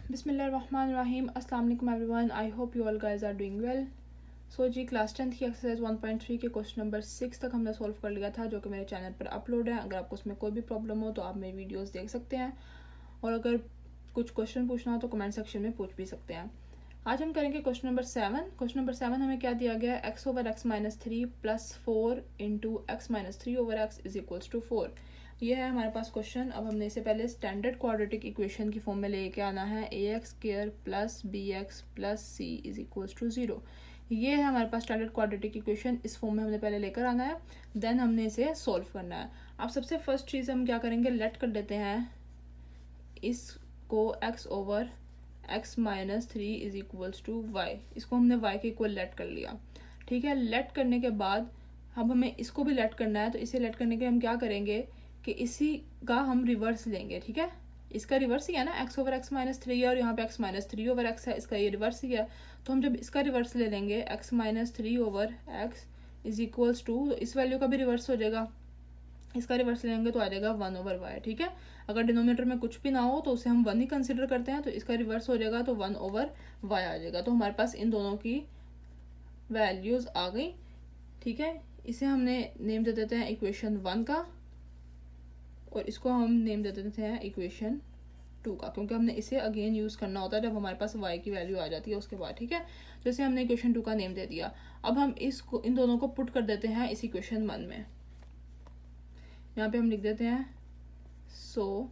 बिस्मिल्लाहिर्रहमानिर्रहीम अस्सलाम वालेकुम everyone. I hope you all guys are doing well. So जी क्लास 10th की एक्सरसाइज 1.3 के क्वेश्चन नंबर 6 तक हमने सॉल्व कर लिया था, जो कि मेरे चैनल पर अपलोड है। अगर आपको उसमें कोई भी प्रॉब्लम हो तो आप मेरी वीडियोस देख सकते हैं, और अगर कुछ क्वेश्चन पूछना हो तो कमेंट सेक्शन में पूछ भी सकते हैं। आज हम करेंगे क्वेश्चन नंबर 7। क्वेश्चन नंबर 7 हमें क्या दिया गया है, x over x minus 3 plus 4 into x minus 3 over x is equals to 4। ये है हमारे पास क्वेश्चन। अब हमने इसे पहले स्टैंडर्ड क्वाड्रेटिक इक्वेशन की फॉर्म में लेके आना है, a x square plus b x plus c is equals to 0। ये है हमारे पास स्टैंडर्ड क्वाड्रेटिक इक्वेशन। इस फॉर्म में हमने पहले लेकर आना है, देन हमने इसे सॉल्व करना है। अब सबसे फर्स्ट चीज़ हम क्या करेंगे, लेट कर लेते हैं इसको x over x minus 3 is equals to y. इसको हमने वाई के इक्वल लेट कर लिया, ठीक है। लेट करने के बाद अब हमें इसको भी लेट करना है, तो इसे लेट करने के हम क्या करेंगे कि इसी का हम रिवर्स लेंगे, ठीक है। इसका रिवर्स ही है ना, एक्स ओवर एक्स माइनस 3 और यहाँ पे एक्स माइनस 3 ओवर एक्स है, इसका ये रिवर्स ही है। तो हम जब इसका रिवर्स ले लेंगे x minus 3 over x is equals to, तो इस वैल्यू का भी रिवर्स हो जाएगा। इसका रिवर्स लेंगे तो आ जाएगा 1 ओवर वाई, ठीक है। अगर डिनोमिनेटर में कुछ भी ना हो तो उसे हम 1 ही कंसिडर करते हैं, तो इसका रिवर्स हो जाएगा तो 1 ओवर वाई आ जाएगा। तो हमारे पास इन दोनों की वैल्यूज आ गई, ठीक है। इसे हमने नेम दे देते हैं इक्वेशन 1 का, और इसको हम नेम दे देते हैं इक्वेशन 2 का, क्योंकि हमने इसे अगेन यूज़ करना होता है जब हमारे पास y की वैल्यू आ जाती है उसके बाद, ठीक है। तो इसे हमने इक्वेशन 2 का नेम दे दिया। अब हम इसको इन दोनों को पुट कर देते हैं इस इक्वेशन 1 में। यहाँ पे हम लिख देते हैं सो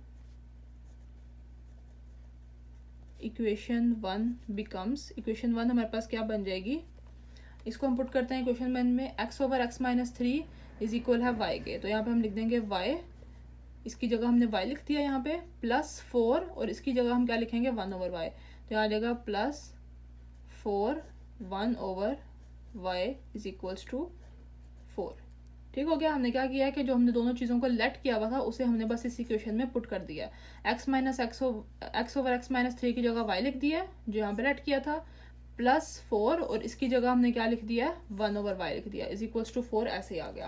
इक्वेशन 1 बिकम्स, इक्वेशन 1 हमारे पास क्या बन जाएगी, इसको हम पुट करते हैं इक्वेशन 1 में, x over x minus 3 is equal है वाई के। तो यहाँ पे हम लिख देंगे वाई, इसकी जगह हमने y लिख दिया यहाँ पे, प्लस 4, और इसकी जगह हम क्या लिखेंगे 1 ओवर वाई। तो यहाँ आ जाएगा plus 4 1 over y is equals to 4। ठीक हो गया। हमने क्या किया है कि जो हमने दोनों चीज़ों को लेट किया हुआ था उसे हमने बस इस इक्वेशन में पुट कर दिया। एक्स ओवर एक्स माइनस 3 की जगह y लिख दिया जो यहाँ पे लेट किया था, प्लस 4, और इसकी जगह हमने क्या लिख दिया 1 ओवर वाई लिख दिया इज इक्वल्स टू 4। ऐसे ही आ गया।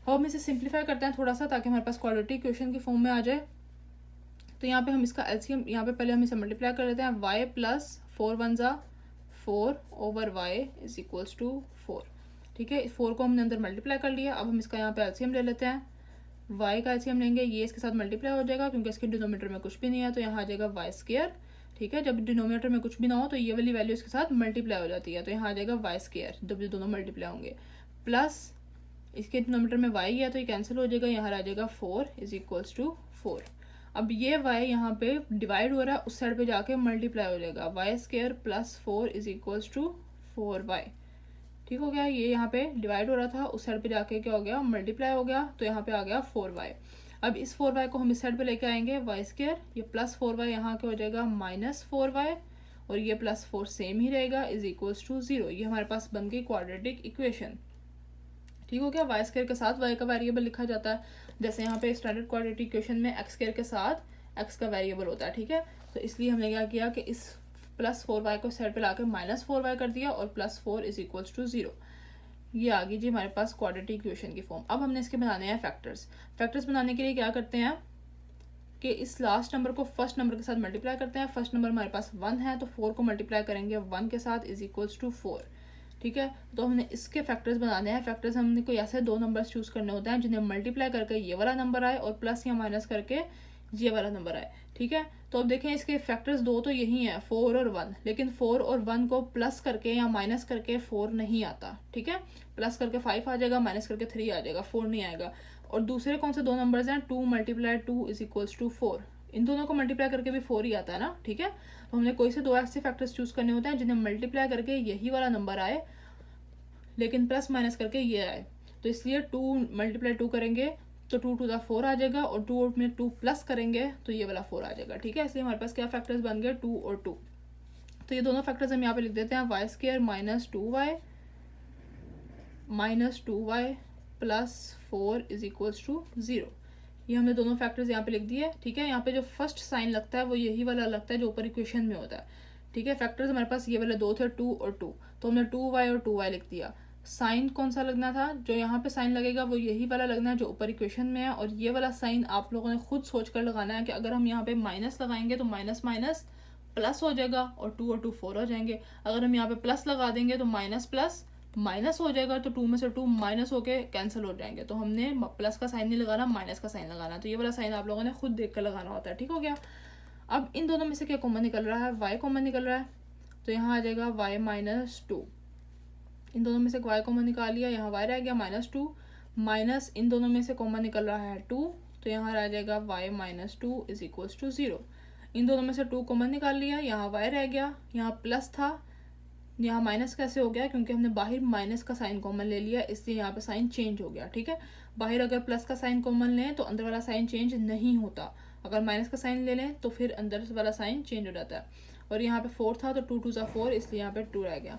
अब हम इसे सिंप्लीफाई करते हैं थोड़ा सा, ताकि हमारे पास क्वाड्रेटिक इक्वेशन की फॉर्म में आ जाए। तो यहाँ पे हम इसका एलसीएम, यहाँ पे पहले हम इसे मल्टीप्लाई कर लेते हैं, y प्लस 4 1 ज़ा 4 over y is equals to 4, ठीक है। 4 को हमने अंदर मल्टीप्लाई कर लिया। अब हम इसका यहाँ पे एलसीएम ले लेते हैं, y का एलसीएम लेंगे, ये इसके साथ मल्टीप्लाई हो जाएगा क्योंकि इसके डिनोमिनेटर में कुछ भी नहीं है, तो यहाँ आ जाएगा वाई स्क्वायर, ठीक है। जब डिनोमिनेटर में कुछ भी ना हो तो ये वाली वैल्यू इसके साथ मल्टीप्लाई हो जाती है, तो यहाँ आ जाएगा वाई स्क्वायर जब ये दोनों मल्टीप्लाई होंगे, प्लस इसके डिनोमिनेटर में y है तो ये कैंसिल हो जाएगा, यहाँ आ जाएगा 4 इज इक्वल्स टू 4। अब ये y यहाँ पे डिवाइड हो रहा है, उस साइड पे जाके मल्टीप्लाई हो जाएगा, y square plus 4 is equals to 4y, ठीक हो गया। ये यहाँ पे डिवाइड हो रहा था, उस साइड पे जाके क्या हो गया मल्टीप्लाई हो गया, तो यहाँ पे आ गया 4y। अब इस 4y को हम इस साइड पे लेके आएंगे, वाई स्क्वायर, ये प्लस 4y यहाँ के हो जाएगा माइनस 4y, और ये प्लस 4 सेम ही रहेगा इज इक्वल्स टू 0। ये हमारे पास बन गई क्वाड्रेटिक इक्वेशन, ठीक हो गया। वाई स्क्वायर के साथ y का वेरिएबल लिखा जाता है, जैसे यहाँ पे स्टैंडर्ड क्वाड्रेटिक इक्वेशन में एक्स स्क्वायर के साथ x का वेरिएबल होता है, ठीक है। तो इसलिए हमने क्या किया कि इस प्लस 4y को साइड पे लाके माइनस 4y कर दिया, और प्लस 4 इज इक्वल्स टू 0। ये आ गई जी हमारे पास क्वाड्रेटिक इक्वेशन की फॉर्म। अब हमने इसके बनाने हैं फैक्टर्स। फैक्टर्स बनाने के लिए क्या करते हैं कि इस लास्ट नंबर को फर्स्ट नंबर के साथ मल्टीप्लाई करते हैं। फर्स्ट नंबर हमारे पास 1 है, तो 4 को मल्टीप्लाई करेंगे 1 के साथ इज इक्वल्स टू 4, ठीक है। तो हमने इसके फैक्टर्स बनाने हैं। फैक्टर्स हमने कोई ऐसे दो नंबर्स चूज करने होते हैं जिन्हें मल्टीप्लाई करके ये वाला नंबर आए और प्लस या माइनस करके ये वाला नंबर आए, ठीक है। तो अब देखें इसके फैक्टर्स दो तो यही है 4 और 1, लेकिन 4 और 1 को प्लस करके या माइनस करके 4 नहीं आता, ठीक है। प्लस करके 5 आ जाएगा, माइनस करके 3 आ जाएगा, 4 नहीं आएगा। और दूसरे कौन से दो नंबर्स हैं, 2 मल्टीप्लाई 2 इज इक्वल्स टू 4, इन दोनों को मल्टीप्लाई करके भी 4 ही आता है ना, ठीक है। तो हमने कोई से दो ऐसे फैक्टर्स चूज करने होते हैं जिन्हें मल्टीप्लाई करके यही वाला नंबर आए लेकिन प्लस माइनस करके ये आए। तो इसलिए 2 मल्टीप्लाई 2 करेंगे तो 2 टू द 4 आ जाएगा, और 2 में 2 प्लस करेंगे तो ये वाला 4 आ जाएगा, ठीक है। इसलिए हमारे पास क्या फैक्टर्स बन गए 2 और 2। तो ये दोनों फैक्टर्स हम यहाँ पे लिख देते हैं, y square minus 2y plus 4 is equals to 0। ये हमने दोनों फैक्टर्स यहाँ पे लिख दिए, ठीक है। यहाँ पे जो फर्स्ट साइन लगता है वो यही वाला लगता है जो ऊपर इक्वेशन में होता है, ठीक है। फैक्टर्स हमारे पास ये वाले दो थे 2 और 2, तो हमने 2y और 2y लिख दिया। साइन कौन सा लगना था, जो यहाँ पे साइन लगेगा वो यही वाला लगना है जो ऊपर इक्वेशन में है, और ये वाला साइन आप लोगों ने खुद सोच कर लगाना है कि अगर हम यहाँ पे माइनस लगाएंगे तो माइनस माइनस प्लस हो जाएगा और 2 4 हो जाएंगे। अगर हम यहाँ पे प्लस लगा देंगे तो माइनस प्लस माइनस हो जाएगा, तो 2 में से 2 माइनस होके कैंसिल हो जाएंगे। तो हमने प्लस का साइन नहीं लगाना, माइनस का साइन लगाना। तो ये वाला साइन आप लोगों ने खुद देख कर लगाना होता है, ठीक हो गया। अब इन दोनों में से क्या कॉमन निकल रहा है, y कॉमन निकल रहा है, तो यहाँ आ जाएगा y माइनस 2। इन दोनों में से y कॉमन निकाल लिया, यहाँ y रह गया माइनस 2, माइनस इन दोनों में से कॉमन निकल रहा है 2, तो यहाँ रह जाएगा y minus 2 is equals to 0। इन दोनों में से 2 कॉमन निकाल लिया, यहाँ y रह गया, यहाँ प्लस था, यहाँ माइनस कैसे हो गया, क्योंकि हमने बाहर माइनस का साइन कॉमन ले लिया, इसलिए यहाँ पे साइन चेंज हो गया, ठीक है। बाहर अगर प्लस का साइन कॉमन लें तो अंदर वाला साइन चेंज नहीं होता, अगर माइनस का साइन ले लें तो फिर अंदर वाला साइन चेंज हो जाता है। और यहाँ पे 4 था तो 2 2 4, इसलिए यहाँ पे 2 रह गया।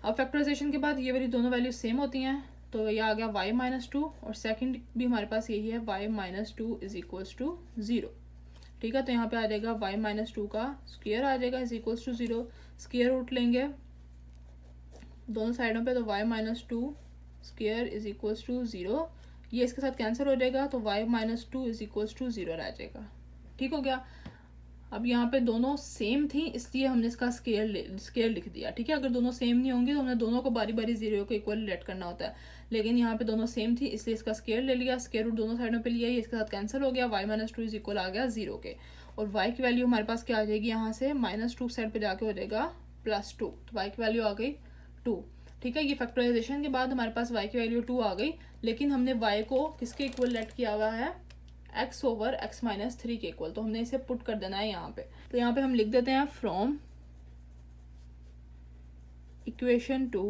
अब फैक्टराइजेशन के बाद ये वाली दोनों वैल्यू सेम होती हैं, तो ये आ गया y माइनस 2, और सेकेंड भी हमारे पास यही है, y minus 2 is equals to 0, ठीक है। तो यहाँ पे आ जाएगा y माइनस 2 का स्क्वायर आ जाएगा is equals to 0। Square root लेंगे दोनों साइडों पे, तो y minus 2 square is equals to 0, ये इसके साथ कैंसिल हो जाएगा, तो y minus 2 is equals to 0 रह जाएगा, ठीक हो गया। अब यहाँ पे दोनों सेम थी इसलिए हमने इसका स्केयर लिख दिया, ठीक है। अगर दोनों सेम नहीं होंगी तो हमने दोनों को बारी बारी 0 को इक्वल लेट करना होता है, लेकिन यहाँ पे दोनों सेम थी इसलिए इसका स्केयर ले लिया, स्केयर रूट दोनों साइडों पे लिया, ये इसके साथ कैंसिल हो गया, y माइनस 2 इज इक्वल आ गया 0 के। और y की वैल्यू हमारे पास क्या आ जाएगी, यहाँ से माइनस 2 साइड पे जाके हो जाएगा प्लस 2, तो y की वैल्यू आ गई 2, ठीक है। ये फैक्टराइजेशन के बाद हमारे पास y की वैल्यू 2 आ गई, लेकिन हमने y को किसके इक्वल लेट किया हुआ है, x ओवर x माइनस 3 के इक्वल, तो हमने इसे पुट कर देना है यहाँ पे। तो यहाँ पे हम लिख देते हैं from equation 2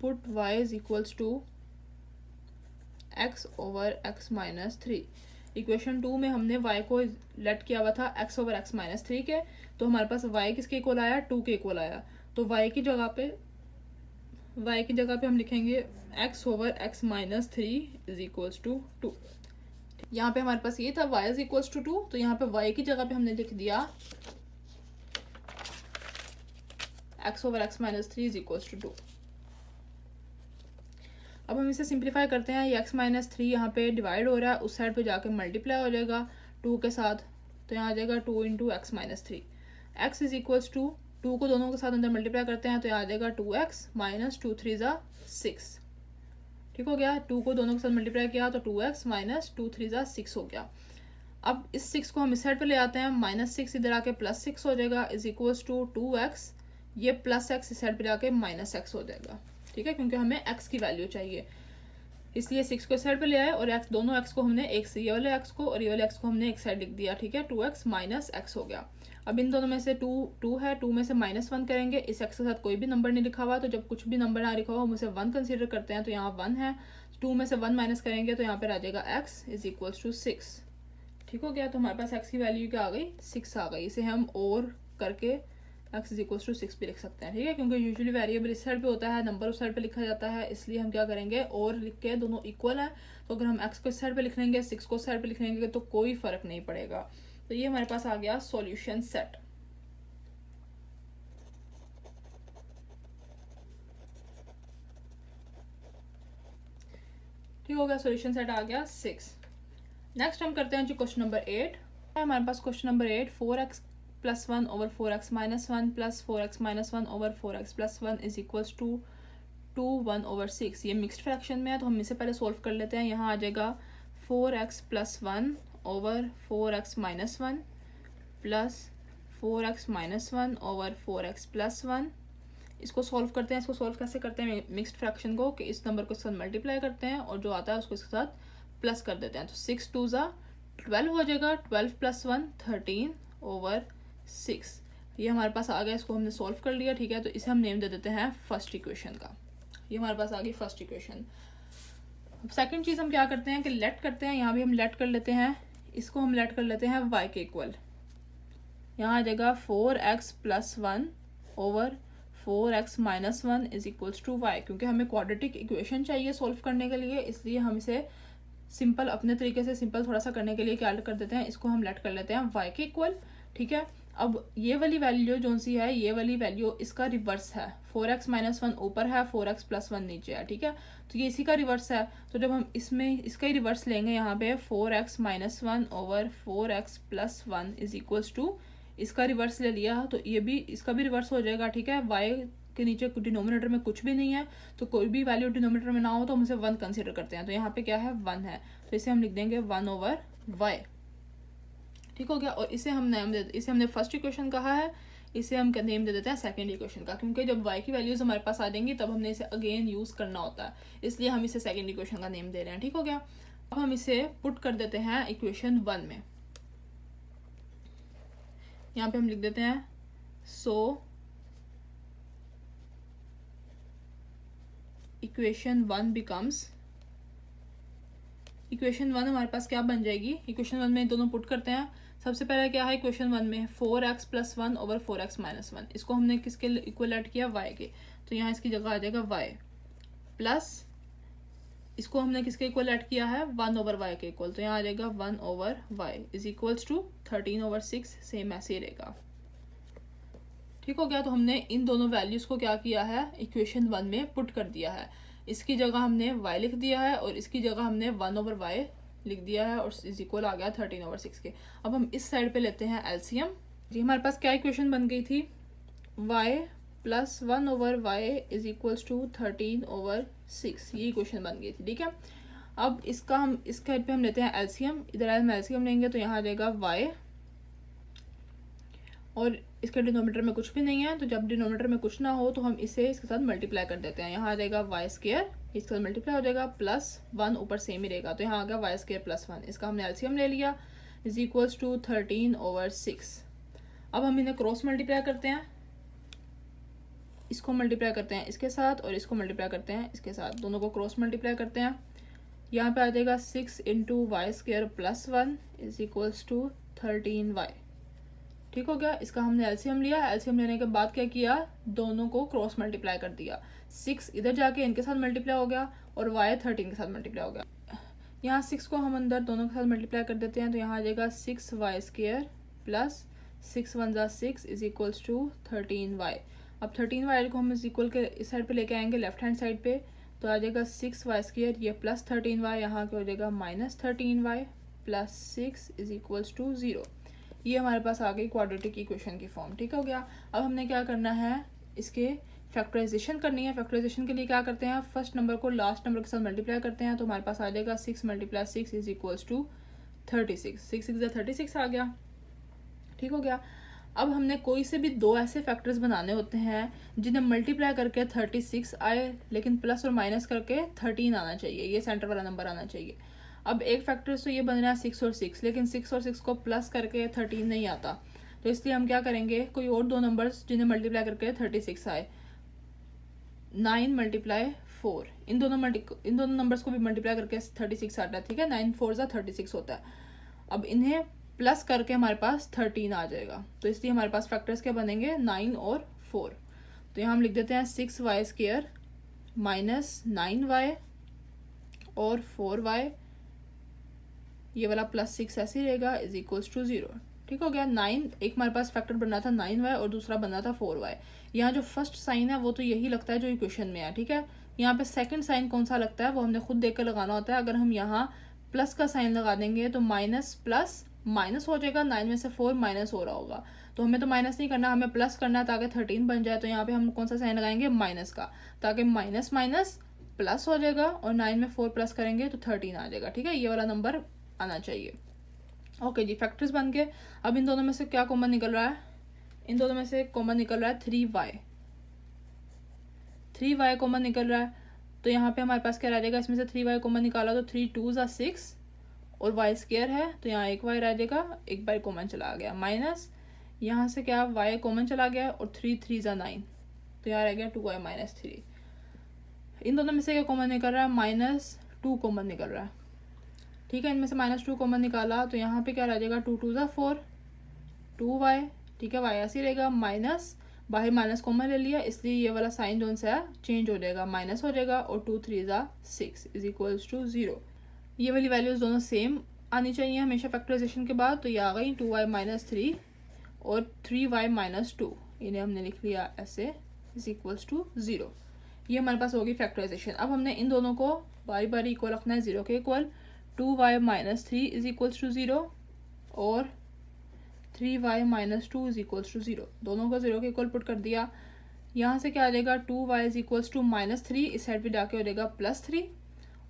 put y is equals to x over x minus 3। Equation 2 में हमने y को लेट किया हुआ था x ओवर x माइनस 3 के, तो हमारे पास y किसके इक्वल आया, 2 के इक्वल आया, तो y की जगह पे हम लिखेंगे x over x minus 3 is equals to 2। यहाँ पे हमारे पास ये था y इज इक्वल्स टू 2, तो यहाँ पे y की जगह पे हमने लिख दिया x over x minus 3 is equals to 2। अब हम इसे सिंप्लीफाई करते हैं, ये x माइनस 3 यहाँ पे डिवाइड हो रहा है, उस साइड पे जाके मल्टीप्लाई हो जाएगा 2 के साथ, तो यहाँ आ जाएगा 2 into x minus 3। x is equals to 2 को दोनों के साथ अंदर मल्टीप्लाई करते हैं, तो यहाँ आ जाएगा 2x माइनस 2 3 ज़ा 6, ठीक हो गया। 2 को दोनों के साथ मल्टीप्लाई किया तो 2x माइनस 2 3 ज़ा 6 हो गया। अब इस 6 को हम इस साइड पे ले आते हैं, माइनस 6 इधर आके प्लस 6 हो जाएगा इज इक्वल्स टू 2x, ये प्लस x इस साइड पे जाके माइनस x हो जाएगा, ठीक है, क्योंकि हमें x की वैल्यू चाहिए, इसलिए 6 को इस साइड पे ले आए, और x दोनों x को हमने एक से, ये वाले x को और ये वाले x को हमने एक साइड लिख दिया, ठीक है। 2x माइनस x हो गया। अब इन दोनों में से 2 है, 2 में से -1 करेंगे, इस x के साथ कोई भी नंबर नहीं लिखा हुआ, तो जब कुछ भी नंबर ना लिखा हुआ हम उसे 1 कंसीडर करते हैं, तो यहाँ 1 है, 2 में से 1 माइनस करेंगे तो यहाँ पर आ जाएगा x इज इक्वल्स टू 6, ठीक हो गया। तो हमारे पास x की वैल्यू क्या आ गई, 6 आ गई। इसे हम और करके x इज इक्वल्स टू 6 भी लिख सकते हैं, ठीक है, क्योंकि यूजुअली वेरिएबल इस साइड पे होता है, नंबर उस साइड पे लिखा जाता है, इसलिए हम क्या करेंगे, और लिख के दोनों इक्वल है, तो अगर हम x को इस साइड पे लिख लेंगे, 6 को इस साइड पे लिख लेंगे तो कोई फर्क नहीं पड़ेगा। तो ये हमारे पास आ गया सॉल्यूशन सेट। ठीक हो गया, सॉल्यूशन सेट आ गया 6। नेक्स्ट हम करते हैं जी क्वेश्चन नंबर 8। हमारे पास question number 8, 4x plus 1 over 4x minus 1 plus 4x minus 1 over 4x plus 1 is equals to 2 1 over 6। ये मिक्स्ड फ्रैक्शन में है, तो हम इसे पहले सोल्व कर लेते हैं। यहाँ आ जाएगा 4x plus 1 over 4x minus 1 plus 4x minus 1 over 4x plus 1। इसको सॉल्व करते हैं। इसको सॉल्व कैसे करते हैं मिक्स्ड फ्रैक्शन को, कि इस नंबर को इसके साथ मल्टीप्लाई करते हैं और जो आता है उसको इसके साथ प्लस कर देते हैं, तो 6 2 ज़ा 12 हो जाएगा, 12 प्लस 1 13 ओवर 6। ये हमारे पास आ गया, इसको हमने सॉल्व कर लिया, ठीक है। तो इसे हम नेम दे देते हैं फर्स्ट इक्वेशन का। ये हमारे पास आ गई फर्स्ट इक्वेशन। सेकंड चीज़ हम क्या करते हैं कि लेट करते हैं, यहाँ भी हम लेट कर लेते हैं, इसको हम लेट कर लेते हैं y के इक्वल। यहाँ आ जाएगा 4x plus 1 over 4x minus 1 is equals to y। क्योंकि हमें क्वाड्रेटिक इक्वेशन चाहिए सॉल्व करने के लिए, इसलिए हम इसे सिंपल अपने तरीके से सिंपल थोड़ा सा करने के लिए क्या कर देते हैं, इसको हम लेट कर लेते हैं y के इक्वल, ठीक है। अब ये वाली वैल्यू जो सी है, ये वाली वैल्यू इसका रिवर्स है, 4x-1 ऊपर है, 4x+1 नीचे है, ठीक है। तो ये इसी का रिवर्स है, तो जब हम इसमें इसका ही रिवर्स लेंगे यहाँ पे 4x-1 over 4x+1 is equals to, इसका रिवर्स ले लिया तो ये भी इसका भी रिवर्स हो जाएगा, ठीक है। y के नीचे डिनोमिनेटर में कुछ भी नहीं है, तो कोई भी वैल्यू डिनोमिनेटर में ना हो तो हम उसे 1 कंसिडर करते हैं, तो यहाँ पे क्या है 1 है, तो इसे हम लिख देंगे 1 ओवर y, ठीक हो गया। और इसे हमने फर्स्ट इक्वेशन कहा है, इसे हम नेम दे देते हैं सेकंड इक्वेशन का, क्योंकि जब y की वैल्यूज हमारे पास आ जाएंगी तब हमने इसे अगेन यूज करना होता है, इसलिए हम इसे सेकंड इक्वेशन का नेम दे रहे हैं, ठीक हो गया। अब हम इसे पुट कर देते हैं इक्वेशन 1 में, यहाँ पे हम लिख देते हैं सो इक्वेशन 1 बिकम्स, इक्वेशन 1 हमारे पास क्या बन जाएगी, इक्वेशन 1 में दोनों पुट करते हैं। सबसे पहले क्या है इक्वेशन 1 में 4x+1 ओवर 4x-1, इसको हमने किसके इक्वल ऐड किया, y के, तो यहाँ इसकी जगह आ जाएगा y, प्लस इसको हमने किसके इक्वल ऐड किया है 1 ओवर y के इक्वल, तो यहाँ आ जाएगा 1 over y is equals to 13 over 6, same ऐसे ही रहेगा, ठीक हो गया। तो हमने इन दोनों वैल्यूज को क्या किया है इक्वेशन 1 में पुट कर दिया है, इसकी जगह हमने y लिख दिया है और इसकी जगह हमने 1 ओवर y लिख दिया है और इज इक्वल आ गया 13 ओवर 6 के। अब हम इस साइड पे लेते हैं एलसीएम जी, हमारे पास क्या इक्वेशन बन गई थी, y plus 1 over y is equals to 13 over 6, ये इक्वेशन बन गई थी, ठीक है। अब इसका हम इस साइड पे हम लेते हैं एलसीएम, इधर हम एलसीएम लेंगे तो यहाँ आ जाएगा y और इसके डिनोमीटर में कुछ भी नहीं है, तो जब डिनोमीटर में कुछ ना हो तो हम इसे इसके साथ मल्टीप्लाई कर देते हैं, यहाँ आ जाएगा y स्क्वायर, इसके साथ मल्टीप्लाई हो जाएगा, प्लस 1 ऊपर सेम ही रहेगा, तो यहाँ आ गया y स्क्वायर प्लस 1, इसका हमने एलसीएम ले लिया इज इक्वल्स टू 13 ओवर 6। अब हम इन्हें क्रॉस मल्टीप्लाई करते हैं, इसको मल्टीप्लाई करते हैं इसके साथ और इसको मल्टीप्लाई करते हैं इसके साथ, दोनों को क्रॉस मल्टीप्लाई करते हैं, यहाँ पे आ जाएगा 6 into y square plus 1 is equals to 13y, ठीक हो गया। इसका हमने एलसीएम लिया, एलसीएम लेने के बाद क्या किया, दोनों को क्रॉस मल्टीप्लाई कर दिया, 6 इधर जाके इनके साथ मल्टीप्लाई हो गया और y 13 के साथ मल्टीप्लाई हो गया, यहाँ 6 को हम अंदर दोनों के साथ मल्टीप्लाई कर देते हैं, तो यहाँ आ जाएगा 6y स्क्वायर प्लस 6 1 जा 6 इज इक्वल्स टू 13y। अब 13y को हम इस इक्वल के इस साइड पे लेके आएंगे लेफ्ट हैंड साइड पे, तो आ जाएगा 6y स्क्वायर, ये प्लस 13y, यहाँ क्या हो जाएगा minus 13y plus 6 is equals to 0। ये हमारे पास आ गई क्वाड्रेटिक इक्वेशन की फॉर्म, ठीक हो गया। अब हमने क्या करना है, इसके फैक्टराइजेशन करनी है। फैक्टराइजेशन के लिए क्या करते हैं, फर्स्ट नंबर को लास्ट नंबर के साथ मल्टीप्लाई करते हैं, तो हमारे पास आ जाएगा 6 × 6 इज इक्वल्स टू 36, 6 6 36 आ गया, ठीक हो गया। अब हमने कोई से भी दो ऐसे फैक्टर्स बनाने होते हैं जिन्हें मल्टीप्लाई करके 36 आए, लेकिन प्लस और माइनस करके 13 आना चाहिए, ये सेंटर वाला नंबर आना चाहिए। अब एक फैक्टर्स तो ये बन रहा है 6 और 6, लेकिन 6 और 6 को प्लस करके 13 नहीं आता, तो इसलिए हम क्या करेंगे, कोई और दो नंबर्स जिन्हें मल्टीप्लाई करके 36 आए, 9 × 4, इन दोनों नंबर्स को भी मल्टीप्लाई करके 36 आता है, ठीक है, 9 4 जा 36 होता है। अब इन्हें प्लस करके हमारे पास 13 आ जाएगा, तो इसलिए हमारे पास फैक्टर्स क्या बनेंगे 9 और 4, तो यहाँ हम लिख देते हैं 6y स्क्वायर माइनस 9y और 4y, ये वाला प्लस 6 ऐसे ही रहेगा इज इक्वल्स टू 0, ठीक हो गया। 9 एक हमारे पास फैक्टर बनना था 9y और दूसरा बनना था 4y, यहाँ जो फर्स्ट साइन है वो तो यही लगता है जो इक्वेशन में है, ठीक है। यहाँ पे सेकंड साइन कौन सा लगता है वो हमने खुद देख कर लगाना होता है। अगर हम यहाँ प्लस का साइन लगा देंगे तो माइनस प्लस माइनस हो जाएगा, 9 में से 4 माइनस हो रहा होगा, तो हमें तो माइनस नहीं करना, हमें प्लस करना है ताकि 13 बन जाए, तो यहाँ पे हम कौन सा साइन लगाएंगे माइनस का, ताकि माइनस माइनस प्लस हो जाएगा और 9 में 4 प्लस करेंगे तो 13 आ जाएगा, ठीक है, ये वाला नंबर आना चाहिए। ओके जी, फैक्टर्स बन के अब इन दोनों में से क्या कॉमन निकल रहा है, इन दोनों में से कॉमन निकल रहा है 3y कॉमन निकल रहा है, तो यहाँ पे हमारे पास क्या रह जाएगा, इसमें से 3y कॉमन निकाला तो 3 2 जा 6 और y स्क्वायर है, तो यहाँ एक y रह जाएगा, एक बार कॉमन चला गया, माइनस यहाँ से क्या y कॉमन चला गया और 3 3 जा 9, तो यहाँ रह गया 2y माइनस 3। इन दोनों में से क्या कॉमन निकल रहा है, -2 कॉमन निकल रहा है, ठीक है, इनमें से -2 कॉमन निकाला तो यहाँ पे क्या रह जाएगा 2 2 जा 4 2y, ठीक है, y ऐसे रहेगा, माइनस बाहर माइनस कॉमन ले लिया, इसलिए ये वाला साइन जो सा चेंज हो जाएगा, माइनस हो जाएगा और 2 3 जा 6 इज इक्वल्स टू 0। ये वाली वैल्यूज दोनों सेम आनी चाहिए हमेशा फैक्टराइजेशन के बाद, तो ये आ गई 2y माइनस 3 और 3y माइनस 2, इन्हें हमने लिख लिया ऐसे, इज इक्वल्स टू 0। ये हमारे पास होगी फैक्टराइजेशन। अब हमने इन दोनों को बारी बारी इक्वल रखना है 0 के equal. 2y minus 3 is equals to 0 और 3y minus 2 is equals to 0, दोनों को 0 के इक्वल पुट कर दिया। यहाँ से क्या आ जाएगा, 2y is equals to minus 3, इस साइड पे जाके हो जाएगा प्लस 3,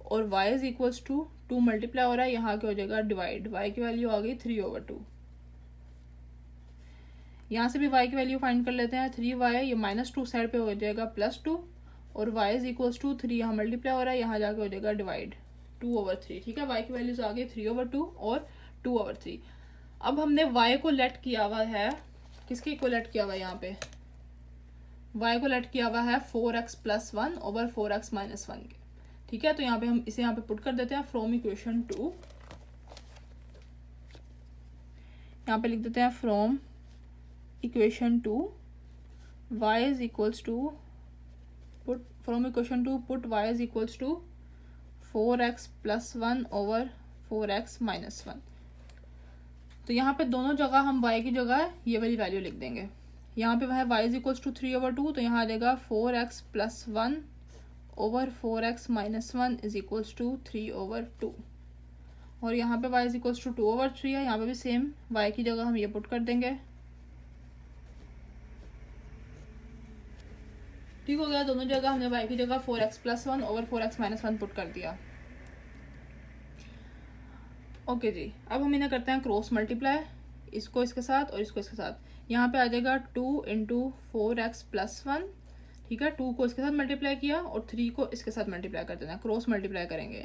और y is equals to 2 multiply हो रहा है, यहाँ के हो जाएगा डिवाइड, y की वैल्यू आ गई 3/2। यहाँ से भी y की वैल्यू फाइंड कर लेते हैं। 3y, ये माइनस 2 साइड पे हो जाएगा प्लस 2, और y इज इक्वल्स टू 3 यहाँ मल्टीप्लाई हो रहा है, यहाँ जाके हो जाएगा डिवाइड 2/3। ठीक है, y की वैल्यूज आ गई 3/2 और 2/3। अब हमने y को लेट किया हुआ है, किसके इक्वल लेट किया हुआ है, यहाँ पे y को लेट किया हुआ है 4x plus 1 over 4x minus 1 के। ठीक है, तो यहाँ पे हम इसे यहाँ पे पुट कर देते हैं फ्रॉम इक्वेशन 2। यहाँ पे लिख देते हैं from equation 2 y is equals to put from equation 2 put y is equals to 4x plus 1 over 4x minus 1। तो यहाँ पे दोनों जगह हम y की जगह ये वाली वैल्यू लिख देंगे। यहाँ पे वह y इज इक्वल्स टू 3/2, तो यहाँ आ जाएगा 4x plus 1 over 4x minus 1 is equals to 3/2, और यहाँ पे y इज इक्वल्स टू 2/3 है, यहाँ पे भी सेम y की जगह हम ये पुट कर देंगे। ठीक हो गया, दोनों जगह हमने y की जगह 4x plus 1 over 4x minus 1 put कर दिया। ओके जी, अब हम इन्हें करते हैं क्रॉस मल्टीप्लाई, इसको इसके साथ और इसको इसके साथ। यहाँ पे आ जाएगा 2 इंटू 4x प्लस 1। ठीक है, 2 को इसके साथ मल्टीप्लाई किया और 3 को इसके साथ मल्टीप्लाई कर देना, क्रॉस मल्टीप्लाई करेंगे।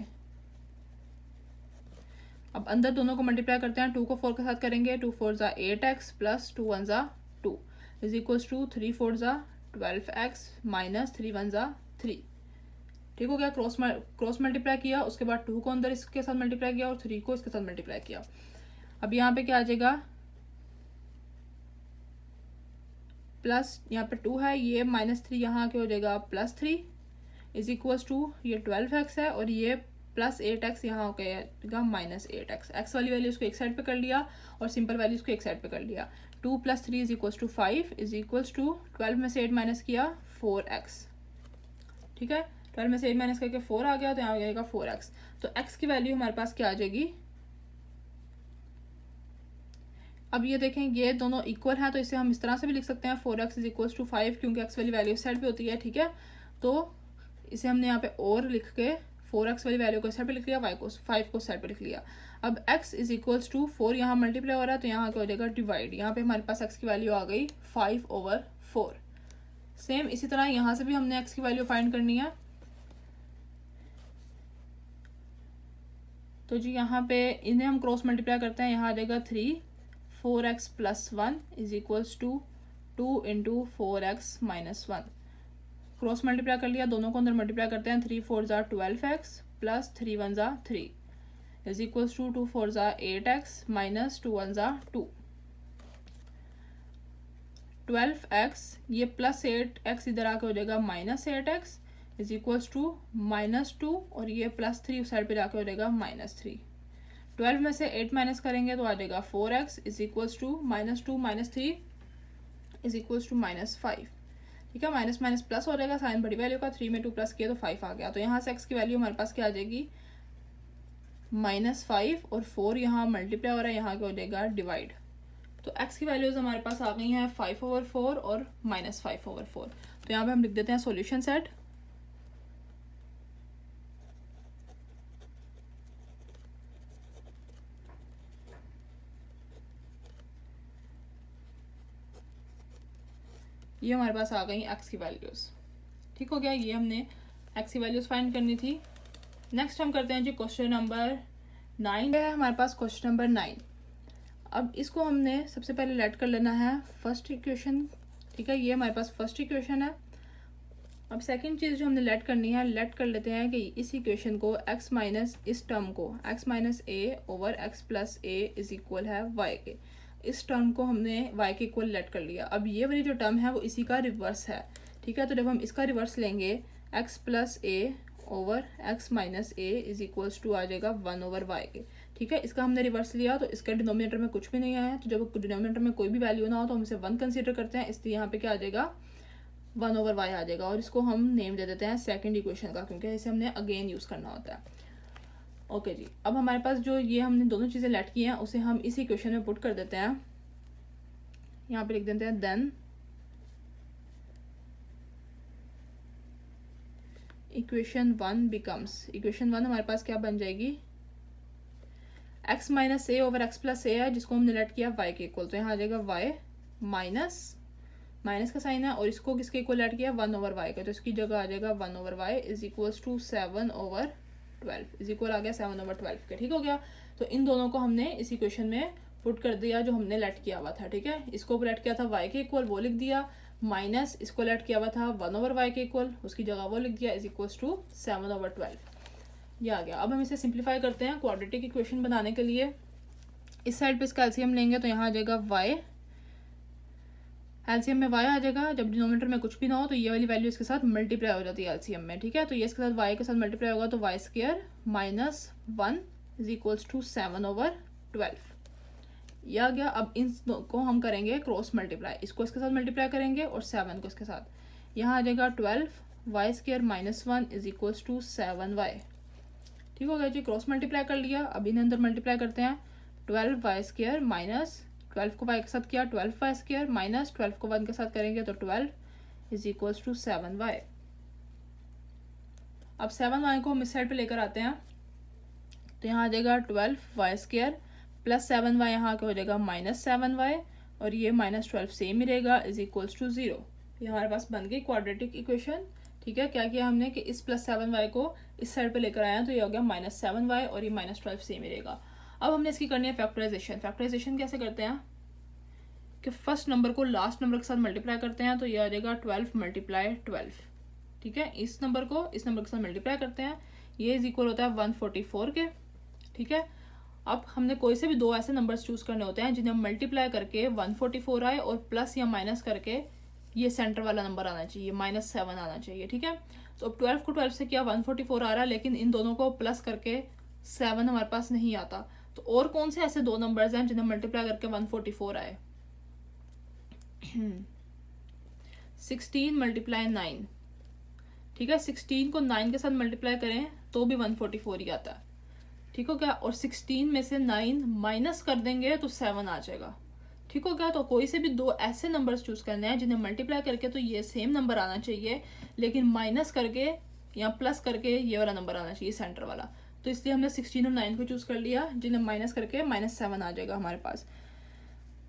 अब अंदर दोनों को मल्टीप्लाई करते हैं, 2 को 4 के साथ करेंगे, 2 4 ज़ा 8x प्लस 2 1 ज़ा 2 इज इक्वल्स टू 3 4 ज़ा 12x माइनस 3 1 ज़ा 3। ठीक हो गया, क्रॉस मल्टीप्लाई किया, उसके बाद 2 को अंदर इसके साथ मल्टीप्लाई किया और 3 को इसके साथ मल्टीप्लाई किया। अब यहाँ पे क्या आ जाएगा, प्लस यहाँ पे 2 है, ये माइनस 3 यहाँ के हो जाएगा प्लस 3 इज इक्वल्स टू ये 12x है, और ये प्लस 8x यहाँ हो जाएगा माइनस 8x। एक्स वाली वैल्यू इसको एक साइड पे कर लिया और सिंपल वैल्यू इसको एक साइड पे कर लिया। 2 plus 3 is equals to 5 is equals to 12 में से 8 माइनस किया 4x। ठीक है, 12 में से 8 माइनस करके 4 आ गया, तो यहाँ आ जाएगा 4x। तो x की वैल्यू हमारे पास क्या आ जाएगी, अब ये देखें ये दोनों इक्वल हैं, तो इसे हम इस तरह से भी लिख सकते हैं 4x इज इक्वल्स टू 5, क्योंकि x वाली वैल्यू इस साइड पे होती है। ठीक है, तो इसे हमने यहाँ पे और लिख के 4x वाली वैल्यू को इस साइड पे लिख लिया, 5 को साइड पे लिख लिया। अब x इज इक्वल्स टू 4 यहाँ मल्टीप्लाई हो रहा है, तो यहाँ क्या हो जाएगा डिवाइड। यहाँ पे हमारे पास x की वैल्यू आ गई 5/4। सेम इसी तरह यहाँ से भी हमने x की वैल्यू फाइंड करनी है। तो जी यहाँ पे इन्हें हम क्रॉस मल्टीप्लाई करते हैं, यहाँ आ जाएगा 3 4x plus 1 is equals to 2 into 4x minus 1। Cross multiply कर लिया, दोनों को अंदर मल्टीप्लाई करते हैं, 3 4 ज़ा 12x प्लस 3 1 ज़ा 3 इज इक्वल्स टू 2 4 ज़ा 8x माइनस 2 1 ज़ा 2। 12x ये प्लस 8x इधर आके हो जाएगा minus 8x is equals to -2, और ये प्लस 3 उस साइड पे जाके हो जाएगा -3। 12 में से 8 माइनस करेंगे तो आ जाएगा 4x is equals to -2 -3 is equals to -5। ठीक है, माइनस माइनस प्लस हो जाएगा, साइन बड़ी वैल्यू का, 3 में 2 प्लस किया तो 5 आ गया। तो यहाँ से x की वैल्यू हमारे पास क्या आ जाएगी -5, और 4 यहाँ मल्टीप्लाई हो रहा है, यहाँ क्या हो जाएगा डिवाइड। तो x की वैल्यूज हमारे पास आ गई हैं 5/4 और -5/4। तो यहाँ पे हम लिख देते हैं सॉल्यूशन सेट। ये हमारे पास आ गई x की वैल्यूज़। ठीक हो गया, ये हमने x की वैल्यूज़ फाइंड करनी थी। नेक्स्ट हम करते हैं जी क्वेश्चन नंबर 9 है हमारे पास, क्वेश्चन नंबर 9। अब इसको हमने सबसे पहले लेट कर लेना है फर्स्ट इक्वेशन। ठीक है, ये हमारे पास फर्स्ट इक्वेशन है। अब सेकंड चीज़ जो हमने लेट करनी है, लेट कर लेते हैं कि इस इक्वेशन को x माइनस इस टर्म को x minus a over x plus a is equal है y के। इस टर्म को हमने y के इक्वल लेट कर लिया। अब ये वाली जो टर्म है वो इसी का रिवर्स है। ठीक है, तो जब हम इसका रिवर्स लेंगे x plus a over x minus a is equals to आ जाएगा 1/y के। ठीक है, इसका हमने रिवर्स लिया तो इसका डिनोमिनेटर में कुछ भी नहीं आया, तो जब डिनोमिनेटर में कोई भी वैल्यू ना हो तो हम इसे 1 कंसीडर करते हैं, इसलिए यहाँ पे क्या आ जाएगा 1/y आ जाएगा। और इसको हम नेम दे देते हैं सेकंड इक्वेशन का, क्योंकि इसे हमने अगेन यूज़ करना होता है। ओके जी, अब हमारे पास जो ये हमने दोनों चीज़ें लेट की हैं उसे हम इस इक्वेशन में पुट कर देते हैं। यहाँ पे लिख देते हैं देन इक्वेशन 1 बिकम्स, इक्वेशन 1 हमारे पास क्या बन जाएगी, x minus a over x plus ए है जिसको हमने लेट किया y के इक्वल, तो यहाँ आ जाएगा y माइनस माइनस का साइन है और इसको किसके इक्वल लेट किया 1/y का, तो इसकी जगह आ जाएगा 1/y is equals to 7/12 is equal आ गया 7/12 के। ठीक हो गया, तो इन दोनों को हमने इस इक्वेशन में पुट कर दिया जो हमने लेट किया हुआ था। ठीक है, इसको लेट किया था y के इक्वल वो लिख दिया, माइनस इसको लेट किया हुआ था 1/y के इक्वल, उसकी जगह वो लिख दिया इज इक्वल्स टू 7/12, ये आ गया। अब हम इसे सिंप्लीफाई करते हैं क्वाड्रेटिक इक्वेशन बनाने के लिए। इस साइड पे इसका एलसीएम लेंगे तो यहाँ आ जाएगा y, एलसीएम में y आ जाएगा, जब डिनोमिनेटर में कुछ भी ना हो तो ये वाली वैल्यू इसके साथ मल्टीप्लाई हो जाती है एलसीएम में। ठीक है, तो ये इसके साथ y के साथ मल्टीप्लाई होगा तो y square minus 1 is equals to 7/12, ये आ गया। अब इन को हम करेंगे क्रॉस मल्टीप्लाई, इसको इसके साथ मल्टीप्लाई करेंगे और 7 को इसके साथ, यहाँ आ जाएगा 12 y square minus 1 is equals to 7y। ठीक हो गया जी, क्रॉस मल्टीप्लाई कर लिया। अब इन्हें अंदर मल्टीप्लाई करते हैं, 12y स्क्वायर माइनस 12 को y के साथ किया 12y स्क्वायर माइनस 12 को 1 के साथ करेंगे तो 12 इज इक्वल्स टू 7y। अब 7y को हम इस साइड पे लेकर आते हैं तो यहाँ आ जाएगा 12y स्क्वायर प्लस 7y, यहाँ क्या हो जाएगा माइनस 7y और ये माइनस 12 सेम ही रहेगा इज इक्वल्स टू 0। ये हमारे पास बन गई क्वाड्रेटिक इक्वेशन। ठीक है, क्या किया हमने कि इस प्लस 7y को इस साइड पे लेकर आए हैं तो ये हो गया माइनस 7y और ये माइनस 12 सेम ही रहेगा। अब हमने इसकी करनी है फैक्टराइजेशन। फैक्टराइजेशन कैसे करते हैं कि फर्स्ट नंबर को लास्ट नंबर के साथ मल्टीप्लाई करते हैं, तो ये आ जाएगा 12 मल्टीप्लाई 12। ठीक है, इस नंबर को इस नंबर के साथ मल्टीप्लाई करते हैं, ये इज इक्वल होता है 144 के। ठीक है, अब हमने कोई से भी दो ऐसे नंबर्स चूज करने होते हैं जिन्हें मल्टीप्लाई करके 144 आए और प्लस या माइनस करके ये सेंटर वाला नंबर आना चाहिए, -7 आना चाहिए। ठीक है, तो अब 12 को 12 से किया 144 आ रहा है, लेकिन इन दोनों को प्लस करके 7 हमारे पास नहीं आता, तो और कौन से ऐसे दो नंबर्स हैं जिन्हें मल्टीप्लाई करके 144 आए 16 मल्टीप्लाई 9। ठीक है, 16 को 9 के साथ मल्टीप्लाई करें तो भी 144 ही आता है। ठीक हो गया, और 16 में से 9 माइनस कर देंगे तो 7 आ जाएगा। ठीक हो गया, तो कोई से भी दो ऐसे नंबर्स चूज करने हैं जिन्हें मल्टीप्लाई करके तो ये सेम नंबर आना चाहिए, लेकिन माइनस करके या प्लस करके ये वाला नंबर आना चाहिए सेंटर वाला। तो इसलिए हमने 16 और 9 को चूज कर लिया, जिन्हें माइनस करके -7 आ जाएगा हमारे पास।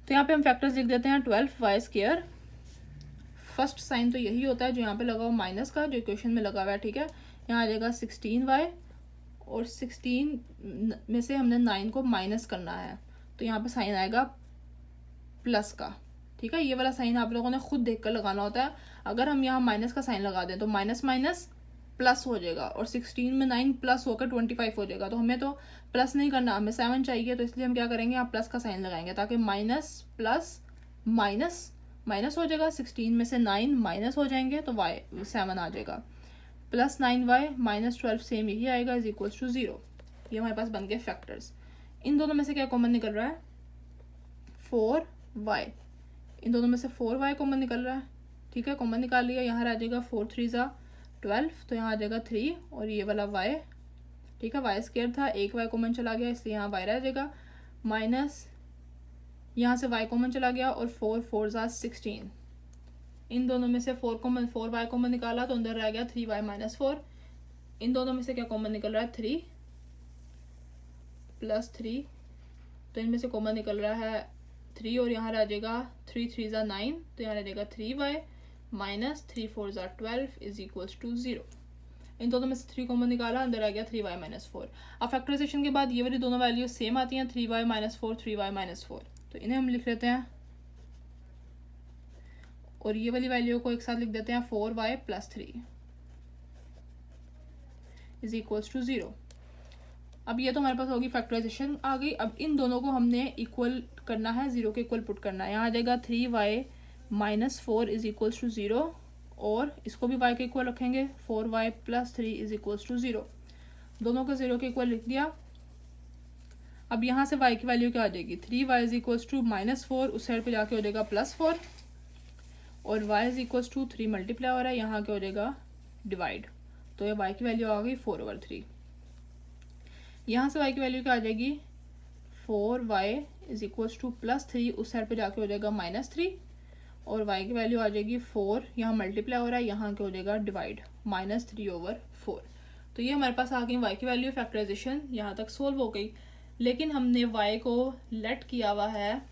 तो यहाँ पे हम फैक्टर्स लिख देते हैं 12y स्क्वायर, फर्स्ट साइन तो यही होता है जो यहाँ पे लगा हुआ माइनस का, जो इक्वेशन में लगा हुआ है। ठीक है, यहाँ आ जाएगा 16y और 16 में से हमने 9 को माइनस करना है, तो यहाँ पे साइन आएगा प्लस का। ठीक है, ये वाला साइन आप लोगों ने खुद देखकर लगाना होता है। अगर हम यहाँ माइनस का साइन लगा दें तो माइनस माइनस प्लस हो जाएगा, और 16 में 9 प्लस होकर 25 हो जाएगा, तो हमें तो प्लस नहीं करना, हमें 7 चाहिए, तो इसलिए हम क्या करेंगे, यहाँ प्लस का साइन लगाएंगे ताकि माइनस प्लस माइनस माइनस हो जाएगा, 16 में से 9 माइनस हो जाएंगे तो y 7 आ जाएगा, प्लस 9y माइनस 12 सेम यही आएगा इज इक्वल्स टू 0। ये हमारे पास बन गए फैक्टर्स। इन दोनों में से क्या कॉमन निकल रहा है 4y, इन दोनों में से 4y कॉमन निकल रहा है। ठीक है, कॉमन निकाल लिया, यहाँ आ जाएगा 4 3 ज़ा 12, तो यहाँ आ जाएगा 3 और ये वाला y। ठीक है, y स्क्वायर था, एक y कॉमन चला गया इसलिए यहाँ y रह जाएगा, माइनस यहाँ से y कॉमन चला गया और 4 4 ज़ा 16, इन दोनों में से 4y कॉमन निकाला तो अंदर रह गया 3y माइनस 4। इन दोनों में से क्या कॉमन निकल रहा है 3 प्लस 3, तो इनमें से कॉमन निकल रहा है 3 और यहाँ रह जाएगा 3 3 ज़ा 9, तो यहाँ रह जाएगा 3y माइनस 3 4 ज़ा 12 इज इक्वल्स टू 0। इन दोनों में से 3 कॉमन निकाला, अंदर आ गया 3y माइनस 4। अब फैक्टराइजेशन के बाद ये वाली दोनों वैल्यू सेम आती हैं, 3y माइनस 4 3y माइनस 4, तो इन्हें हम लिख लेते हैं और ये वाली वैल्यू को एक साथ लिख देते हैं 4y plus 3 is equals to 0। अब ये तो हमारे पास होगी फैक्टराइजेशन आ गई। अब इन दोनों को हमने इक्वल करना है, 0 के इक्वल पुट करना है। यहाँ आ जाएगा 3y minus 4 is equals to 0 और इसको भी y के इक्वल रखेंगे, 4y plus 3 is equals to 0। दोनों को 0 के इक्वल लिख दिया। अब यहाँ से y की वैल्यू क्या आ जाएगी, 3y इज इक्वल्स टू -4, उस साइड पे जाके हो जाएगा +4, और y is equals to 3 multiply हो रहा है, यहाँ क्या हो जाएगा डिवाइड, तो ये y की वैल्यू आ गई 4/3। यहाँ से y की वैल्यू क्या आ जाएगी, 4y इज इक्वल्स टू +3, उस साइड पे जाके हो जाएगा -3, और y की वैल्यू आ जाएगी 4, यहाँ मल्टीप्लाई हो रहा है, यहाँ क्या हो जाएगा डिवाइड, -3/4। तो ये हमारे पास आ गई y की वैल्यू। फैक्टराइजेशन यहाँ तक सोल्व हो गई, लेकिन हमने y को लेट किया हुआ है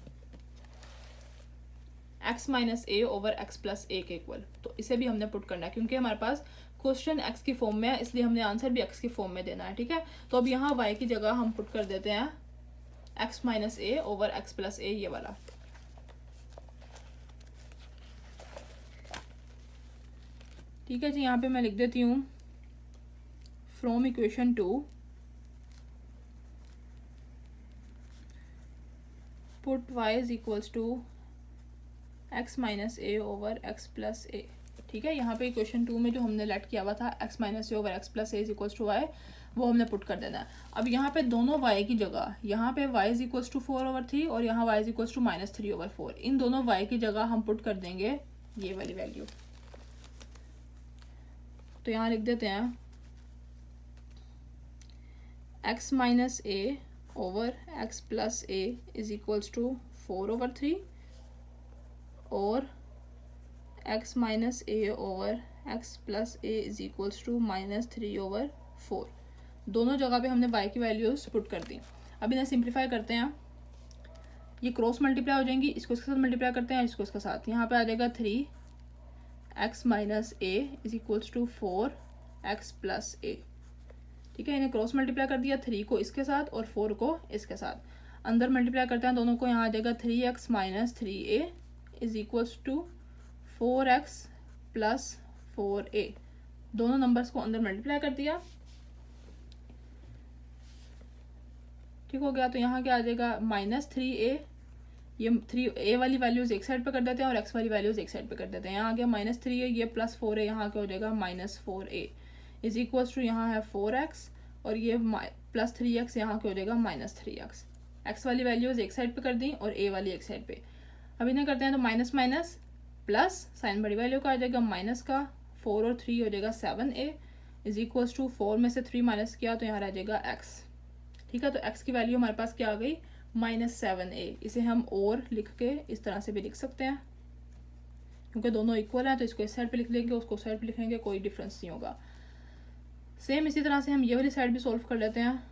x minus a over x plus ए के इक्वल, तो इसे भी हमने पुट करना है क्योंकि हमारे पास क्वेश्चन x की फॉर्म में है, इसलिए हमने आंसर भी x की फॉर्म में देना है, ठीक है। तो अब यहाँ y की जगह हम पुट कर देते हैं x minus a over x plus ए, ये वाला। ठीक है जी, यहाँ पे मैं लिख देती हूँ from equation 2 put y is equals to x minus a over x plus a. ठीक है, यहाँ पे इक्वेशन 2 में जो हमने लेट किया हुआ था x minus a over x plus a is equals to y, वो हमने पुट कर देना है। अब यहाँ पे दोनों y की जगह, यहाँ पे y इज इक्वल्स टू 4/3 और यहाँ y इज इक्वल्स टू -3/4, इन दोनों y की जगह हम पुट कर देंगे ये वाली वैल्यू। तो यहाँ लिख देते हैं x minus a over x plus a is equals to 4/3 और x minus a over x plus a is equals to -3/4। दोनों जगह पे हमने y की वैल्यूज पुट कर दी। अब इन्हें सिंप्लीफाई करते हैं, ये क्रॉस मल्टीप्लाई हो जाएंगी, इसको इसके साथ मल्टीप्लाई करते हैं, इसको इसके साथ, यहाँ पे आ जाएगा 3x minus a is equals to 4x plus a. ठीक है, इन्हें क्रॉस मल्टीप्लाई कर दिया, 3 को इसके साथ और 4 को इसके साथ, अंदर मल्टीप्लाई करते हैं दोनों को, यहाँ आ जाएगा 3x minus 3a is equals to 4x plus 4a। दोनों नंबर्स को अंदर मल्टीप्लाई कर दिया, ठीक हो गया। तो यहाँ क्या आ जाएगा -3a, ये 3a वाली वैल्यूज एक साइड पे कर देते हैं और x वाली वैल्यूज एक साइड पे कर देते हैं। यहाँ आ गया -3a, ये +4a, यहाँ क्या हो जाएगा -4a इज इक्वल्स टू, यहाँ है 4x और ये +3x, यहाँ क्या हो जाएगा -3x। x वाली वैल्यूज एक साइड पे कर दी और a वाली एक साइड पे। अब इन्हें करते हैं तो माइनस माइनस प्लस, साइन बड़ी वैल्यू का आ जाएगा माइनस का, 4 और 3 हो जाएगा 7a इज इक्वल्स टू 4 में से 3 माइनस किया तो यहाँ रह जाएगा x। ठीक है, तो x की वैल्यू हमारे पास क्या आ गई -7a। इसे हम और लिख के इस तरह से भी लिख सकते हैं क्योंकि दोनों इक्वल हैं, तो इसको इस साइड पे लिख लेंगे, उसको उस साइड पे लिखेंगे, कोई डिफरेंस नहीं होगा। सेम इसी तरह से हम ये वाली साइड भी सॉल्व कर लेते हैं।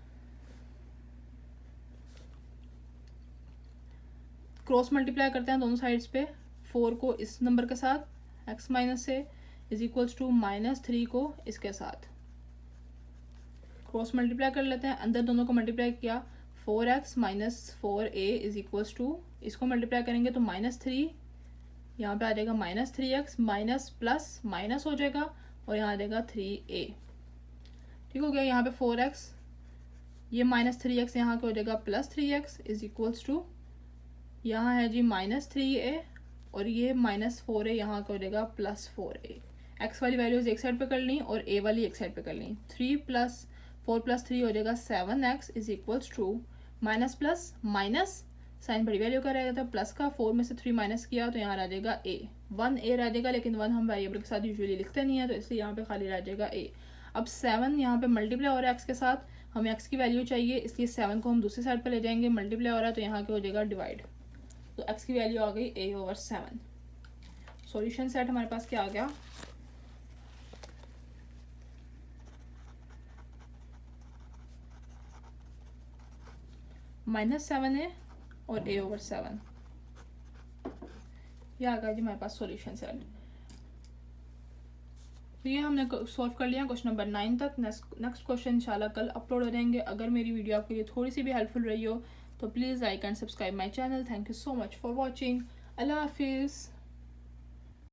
क्रॉस मल्टीप्लाई करते हैं दोनों साइड्स पे, 4 को इस नंबर के साथ x minus a is equals to -3 को इसके साथ क्रॉस मल्टीप्लाई कर लेते हैं, अंदर दोनों को मल्टीप्लाई किया, 4x minus 4a is equals to, इसको मल्टीप्लाई करेंगे तो -3, यहाँ पे आ जाएगा -3x, माइनस प्लस माइनस हो जाएगा और यहाँ आ जाएगा 3a। ठीक हो गया, यहाँ पे 4x, ये -3x, यहाँ क्या हो जाएगा +3x इज इक्वल्स टू, यहाँ है जी -3a और ये -4a, यहाँ क्या हो जाएगा +4a। x वाली वैल्यूज एक साइड पे कर ली और a वाली एक साइड पे कर ली, 4 + 3 हो जाएगा 7x is equals to, minus plus minus, sign बड़ी वैल्यू का रहेगा था प्लस का, 4 में से 3 माइनस किया तो यहाँ रह जाएगा a, 1a रह जाएगा, लेकिन 1 हम वेरिएबल के साथ यूजुअली लिखते नहीं है तो इसलिए यहाँ पे खाली रह जाएगा a। अब 7 यहाँ पे मल्टीप्लाई हो रहा है x के साथ, हमें x की वैल्यू चाहिए, इसलिए 7 को हम दूसरी साइड पे ले जाएंगे, मल्टीप्लाई हो रहा है तो यहाँ क्या हो जाएगा डिवाइड, तो x की वैल्यू आ गई a/7। सॉल्यूशन सेट हमारे पास क्या आ गया, -7a और a/7, ये आ गया जी हमारे पास सॉल्यूशन सेट। तो ये हमने सॉल्व कर लिया क्वेश्चन नंबर 9 तक। नेक्स्ट क्वेश्चन इंशाल्लाह कल अपलोड हो जाएंगे। अगर मेरी वीडियो आपके लिए थोड़ी सी भी हेल्पफुल रही हो तो please like and subscribe my channel. Thank you so much for watching. अल्लाह हाफिज़।